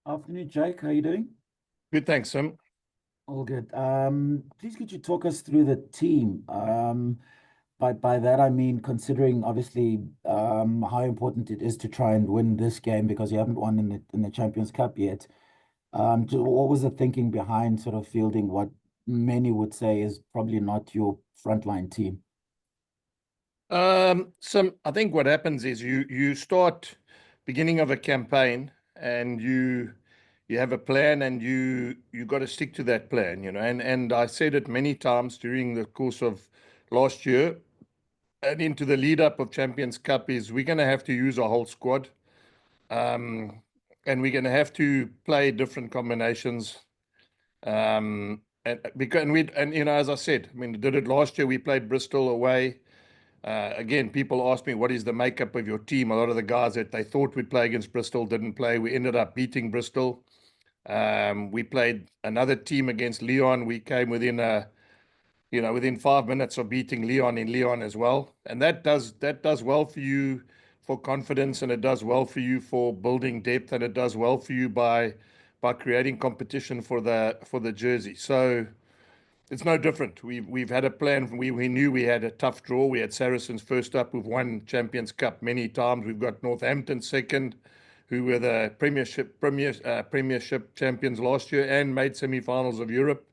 Afternoon, Jake. How you doing? Good, thanks, Sim. All good. Please could you talk us through the team? By that I mean considering obviously how important it is to try and win this game because you haven't won in the Champions Cup yet. What was the thinking behind sort of fielding what many would say is probably not your frontline team? Sim, I think what happens is you start beginning of a campaign and you have a plan and you got to stick to that plan, And I said it many times during the course of last year and into the lead up of Champions Cup is we're going to have to use our whole squad, um, and we're going to have to play different combinations. And as I said, I mean, did it last year. We played Bristol away. Again, people ask me, what is the makeup of your team? A lot of the guys that they thought would play against Bristol didn't play. We ended up beating Bristol. We played another team against Leon. We came within 5 minutes of beating Leon in Leon as well. And that does well for you for confidence, and it does well for you for building depth, and it does well for you by creating competition for the jersey. So it's no different. We've had a plan. We knew we had a tough draw. We had Saracens first up. We've won Champions Cup many times. We've got Northampton second, who were the Premiership champions last year and made semi-finals of Europe.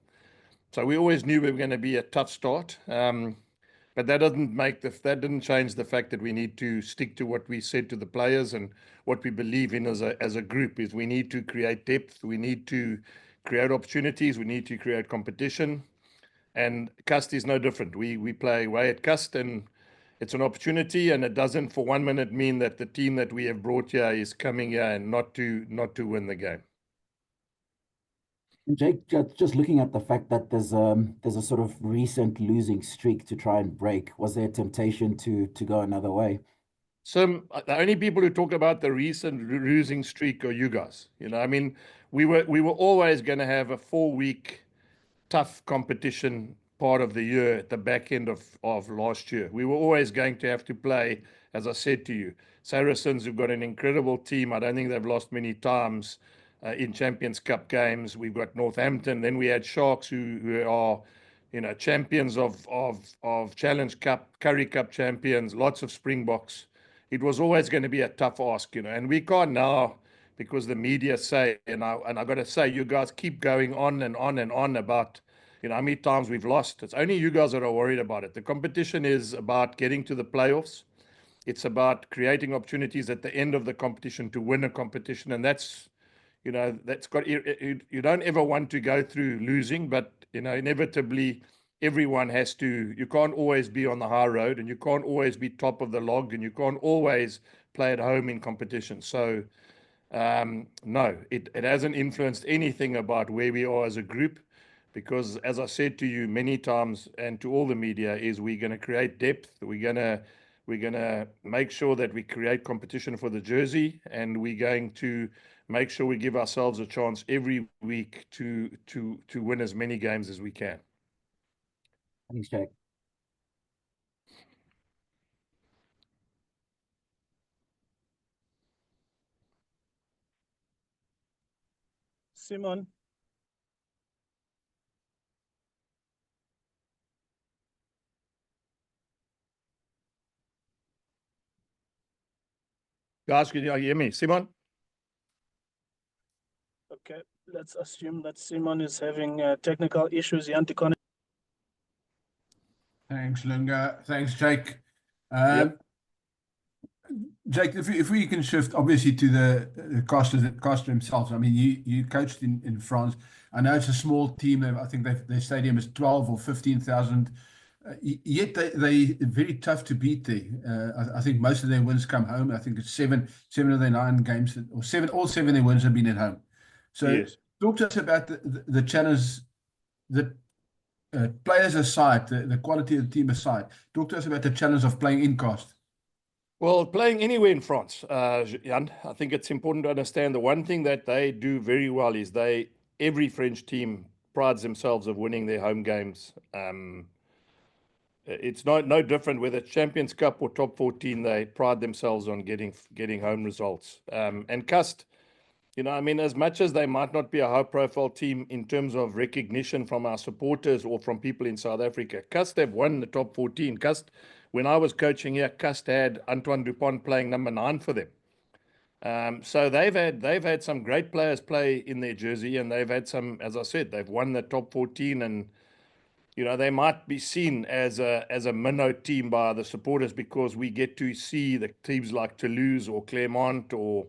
So we always knew we were going to be a tough start. But that didn't change the fact that we need to stick to what we said to the players and what we believe in as a group is we need to create depth. We need to create opportunities. We need to create competition. And Cust is no different. We play away at Cust, and it's an opportunity, and it doesn't for 1 minute mean that the team that we have brought here is coming here and not to win the game. Jake, just looking at the fact that there's a sort of recent losing streak to try and break, was there a temptation to go another way? So the only people who talk about the recent losing streak are you guys. I mean, we were always going to have a 4 week tough competition part of the year at the back end of last year. We were always going to have to play, as I said to you, Saracens, who've got an incredible team. I don't think they've lost many times in Champions Cup games. We've got Northampton. Then we had Sharks, who are, champions of Challenge Cup, Curry Cup champions, lots of Springboks. It was always going to be a tough ask, and we can't now because the media say, and I got to say, you guys keep going on and on and on about, how many times we've lost. It's only you guys that are worried about it. The competition is about getting to the playoffs. It's about creating opportunities at the end of the competition to win a competition, and that's got you don't ever want to go through losing, but inevitably everyone has to. You can't always be on the high road, and you can't always be top of the log, and you can't always play at home in competition. So no, it hasn't influenced anything about where we are as a group, because as I said to you many times and to all the media, is we're going to create depth. We're gonna make sure that we create competition for the jersey, and we're going to make sure we give ourselves a chance every week to win as many games as we can. Thanks, Jake. Simon, Guys, can you hear me, Simon? okay, let's assume that Simon is having technical issues. He to connect. Thanks, Lunga. Thanks, Jake. Yep. Jake, if we can shift obviously to the Costa himself. I mean, you coached in France. I know it's a small team. I think their stadium is 12 or 15,000. Yet they very tough to beat there. I think most of their wins come home. I think it's seven of their 9 games, or seven, all 7 of their wins have been at home. So Yes. talk to us about the challenge, the players aside, the quality of the team aside. Talk to us about the challenge of playing in Cost. Well, playing anywhere in France, Jan, I think it's important to understand the one thing that they do very well is every French team prides themselves of winning their home games. It's no different whether it's Champions Cup or top 14. They pride themselves on getting home results. And Cust, You know, I mean, as much as they might not be a high-profile team in terms of recognition from our supporters or from people in South Africa, Cust have won the top 14. Cust, when I was coaching here, Cust had Antoine Dupont playing number 9 for them. So they've had some great players play in their jersey, and they've had some, as I said, they've won the top 14, and you know, they might be seen as a minnow team by the supporters because we get to see the teams like Toulouse or Clermont or,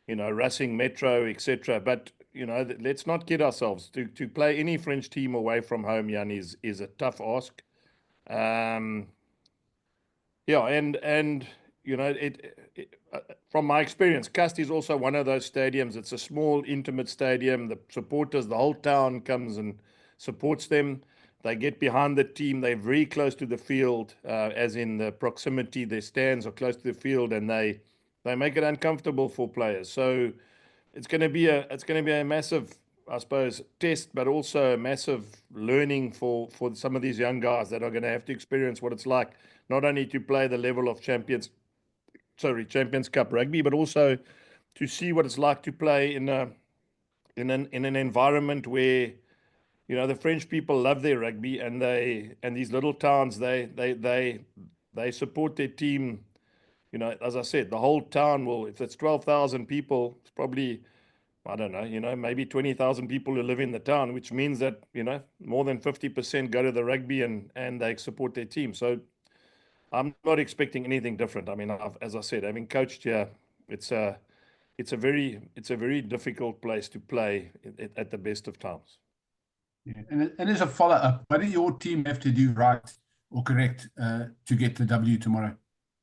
you know, Racing Metro, etc. But, you know, let's not kid ourselves. To play any French team away from home, Jan, is a tough ask. Yeah, and you know, from my experience, Cust is also one of those stadiums. It's a small, intimate stadium. The supporters, the whole town comes and supports them. They get behind the team. They're very close to the field, as in the proximity. Their stands are close to the field, and they make it uncomfortable for players. So it's going to be a massive, I suppose, test, but also a massive learning for some of these young guys that are going to have to experience what it's like, not only to play the level of Champions Cup rugby, but also to see what it's like to play in an environment where, you know, the French people love their rugby, and these little towns, they support their team. You know, as I said, the whole town will, if it's 12,000 people, it's probably, I don't know, you know, maybe 20,000 people who live in the town, which means that, you know, more than 50% go to the rugby and they support their team. So I'm not expecting anything different. I mean, as I said, having coached here, it's a very difficult place to play at the best of times. Yeah. And as a follow-up, what do your team have to do right or correct to get the W tomorrow?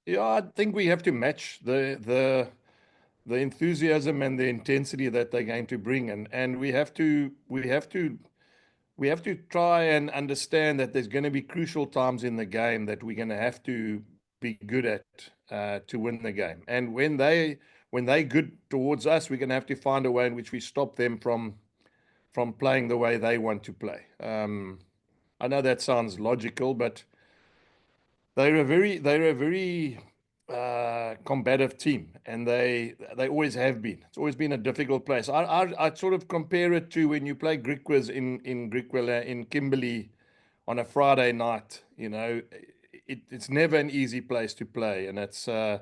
Yeah, I think we have to match the enthusiasm and the intensity that they're going to bring, and we have to try and understand that there's going to be crucial times in the game that we're going to have to be good at to win the game. And when they're good towards us, we're going to have to find a way in which we stop them from playing the way they want to play. I know that sounds logical, but they're a very combative team, and they always have been. It's always been a difficult place. I sort of compare it to when you play Griquas in Griquas in Kimberley on a Friday night. You know, it's never an easy place to play, and it's you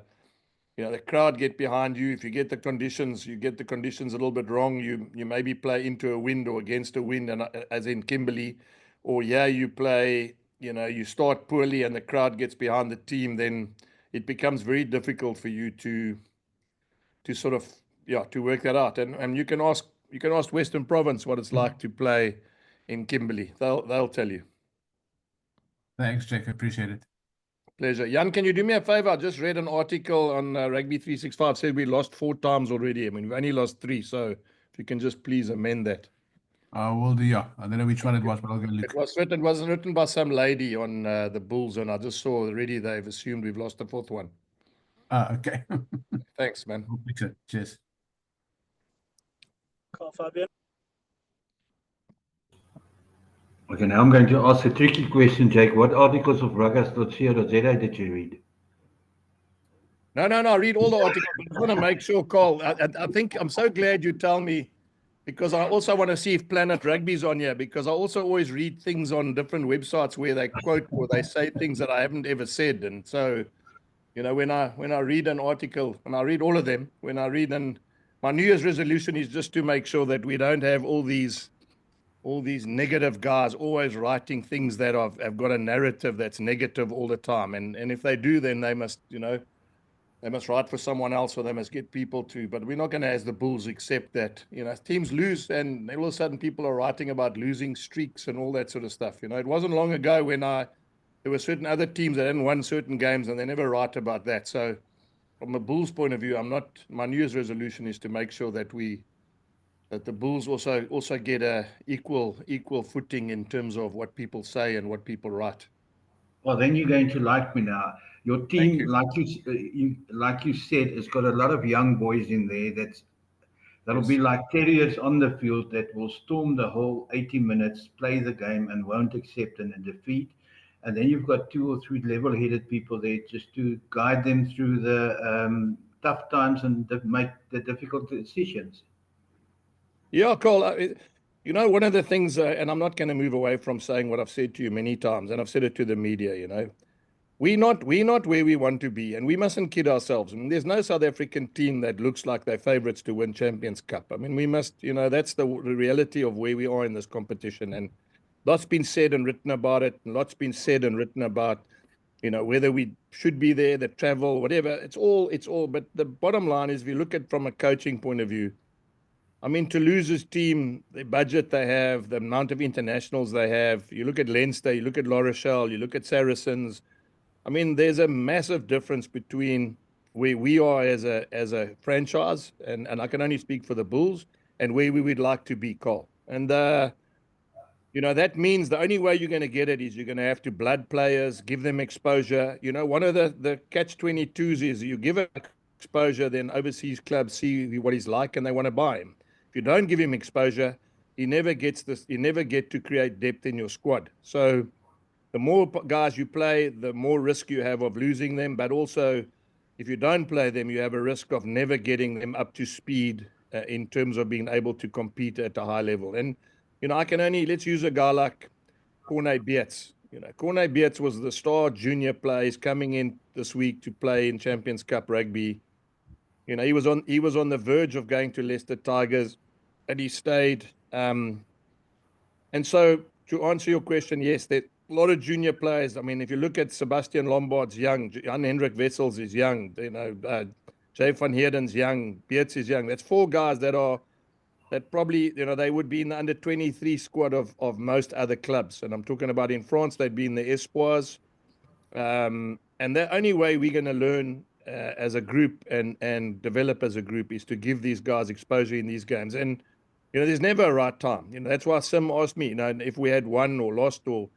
know, the crowd get behind you. If you get the conditions a little bit wrong, you maybe play into a wind or against a wind, and as in Kimberley, or yeah, you play, you know, you start poorly and the crowd gets behind the team, then it becomes very difficult for you to sort of, yeah, to work that out. And you can ask Western Province what it's like to play in Kimberley. They'll tell you. Thanks, Jake. I appreciate it. Pleasure. Jan, can you do me a favor? I just read an article on Rugby 365, said we lost 4 times already. I mean, we've only lost 3. So if you can just please amend that. I will do, yeah. I don't know which one it was, but I'll go look. It was written by some lady on the Bulls, and I just saw already they've assumed we've lost the 4th one. Okay. Thanks, man. I'll fix it. Cheers. Carl Fabian. Okay, now I'm going to ask a tricky question, Jake. What articles of ruggers.co.za did you read? No. I read all the articles. I just want to make sure, Carl. I think I'm so glad you tell me, because I also want to see if Planet Rugby's on here, because I also always read things on different websites where they quote or they say things that I haven't ever said. And so, you know, when I read an article, and I read all of them, my New Year's resolution is just to make sure that we don't have all these negative guys always writing things that have got a narrative that's negative all the time. And if they do, then they must, you know, they must write for someone else, or they must get people to. But we're not going to, as the Bulls, accept that, you know, teams lose, and all of a sudden people are writing about losing streaks and all that sort of stuff. You know, it wasn't long ago when there were certain other teams that hadn't won certain games, and they never write about that. So from a Bulls point of view, my New Year's resolution is to make sure that the Bulls also get a equal footing in terms of what people say and what people write. Well, then you're going to like me now. Your team, like you said, has got a lot of young boys in there that'll be like terriers on the field that will storm the whole 80 minutes, play the game, and won't accept a defeat. And then you've got 2 or 3 level-headed people there just to guide them through the tough times and make the difficult decisions. Yeah, Cole, you know, one of the things, and I'm not going to move away from saying what I've said to you many times, and I've said it to the media, you know, we're not where we want to be, and we mustn't kid ourselves. I mean, there's no South African team that looks like they're favourites to win Champions Cup. I mean, we must, you know, that's the reality of where we are in this competition, and lots been said and written about it, and lots been said and written about, you know, whether we should be there, the travel, whatever. It's all. But the bottom line is, if you look at from a coaching point of view, I mean, Toulouse's team, the budget they have, the amount of internationals they have. You look at Leinster, you look at La Rochelle, you look at Saracens. I mean, there's a massive difference between where we are as a franchise, and I can only speak for the Bulls, and where we would like to be, Cole. And you know, that means the only way you're going to get it is you're going to have to blood players, give them exposure. You know, one of the catch-22s is you give him exposure, then overseas clubs see what he's like and they want to buy him. If you don't give him exposure, he never gets this. You never get to create depth in your squad. So the more guys you play, the more risk you have of losing them. But also, if you don't play them, you have a risk of never getting them up to speed in terms of being able to compete at a high level. And you know, let's use a guy like Corne Beets. You know, Corne Beets was the star junior player. He's coming in this week to play in Champions Cup rugby. You know, he was on the verge of going to Leicester Tigers, and he stayed. And so to answer your question, yes, there a lot of junior players. I mean, if you look at Sebastian Lombard's young, Jan Hendrik Wessels is young, you know, Jay van Heerden's young, Beets is young. That's four guys that probably, you know, they would be in the under 23 squad of most other clubs. And I'm talking about in France, they'd be in the Espoirs. And the only way we're going to learn as a group and develop as a group is to give these guys exposure in these games. And, you know, there's never a right time. You know, that's why Sim asked me, you know, if we had won or lost, or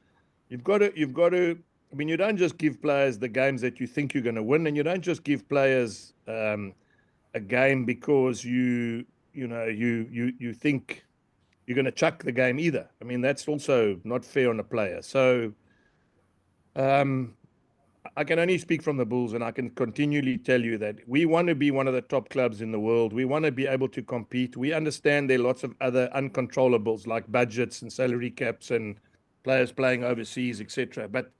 you've got to, I mean, you don't just give players the games that you think you're going to win, and you don't just give players a game because you think you're going to chuck the game either. I mean, that's also not fair on a player. So I can only speak from the Bulls, and I can continually tell you that we want to be one of the top clubs in the world. We want to be able to compete. We understand there are lots of other uncontrollables like budgets and salary caps and players playing overseas, etc. But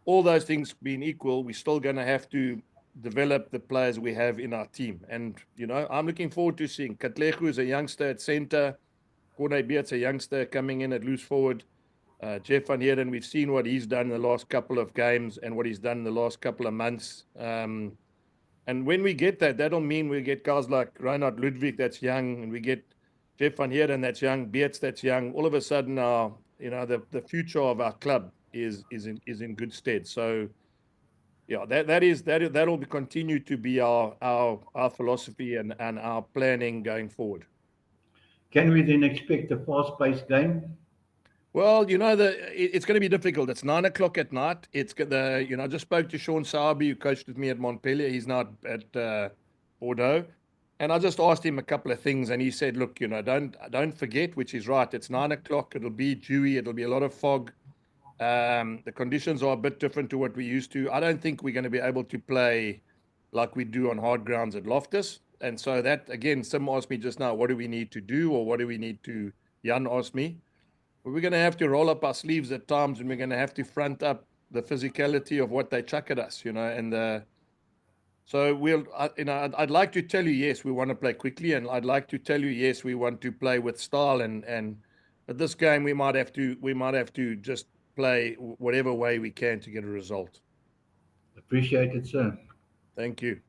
all those things being equal, we're still going to have to develop the players we have in our team. And, you know, I'm looking forward to seeing Katlego is a youngster at center. Corne Beets, a youngster coming in at loose forward. Jeff van Heerden, we've seen what he's done in the last couple of games and what he's done in the last couple of months. And when we get that, that'll mean we get guys like Reinhard Ludwig that's young, and we get Jeff van Heerden that's young, Beets that's young. All of a sudden, the future of our club is in good stead. So, yeah, that'll continue to be our philosophy and our planning going forward. Can we then expect a fast-paced game? Well, you know, it's going to be difficult. It's 9 o'clock at night. I just spoke to Sean Sabi, who coached with me at Montpellier. He's now at Bordeaux. And I just asked him a couple of things, and he said, look, you know, don't forget, which is right. It's 9 o'clock. It'll be dewy. It'll be a lot of fog. The conditions are a bit different to what we used to. I don't think we're going to be able to play like we do on hard grounds at Loftus. And so that, again, Sim asked me just now, what do we need to do, or what do we need to, Jan asked me. We're going to have to roll up our sleeves at times, and we're going to have to front up the physicality of what they chuck at us, you know. And so I'd like to tell you, yes, we want to play quickly, and I'd like to tell you, yes, we want to play with style. And at this game, we might have to just play whatever way we can to get a result. Appreciate it, sir. Thank you.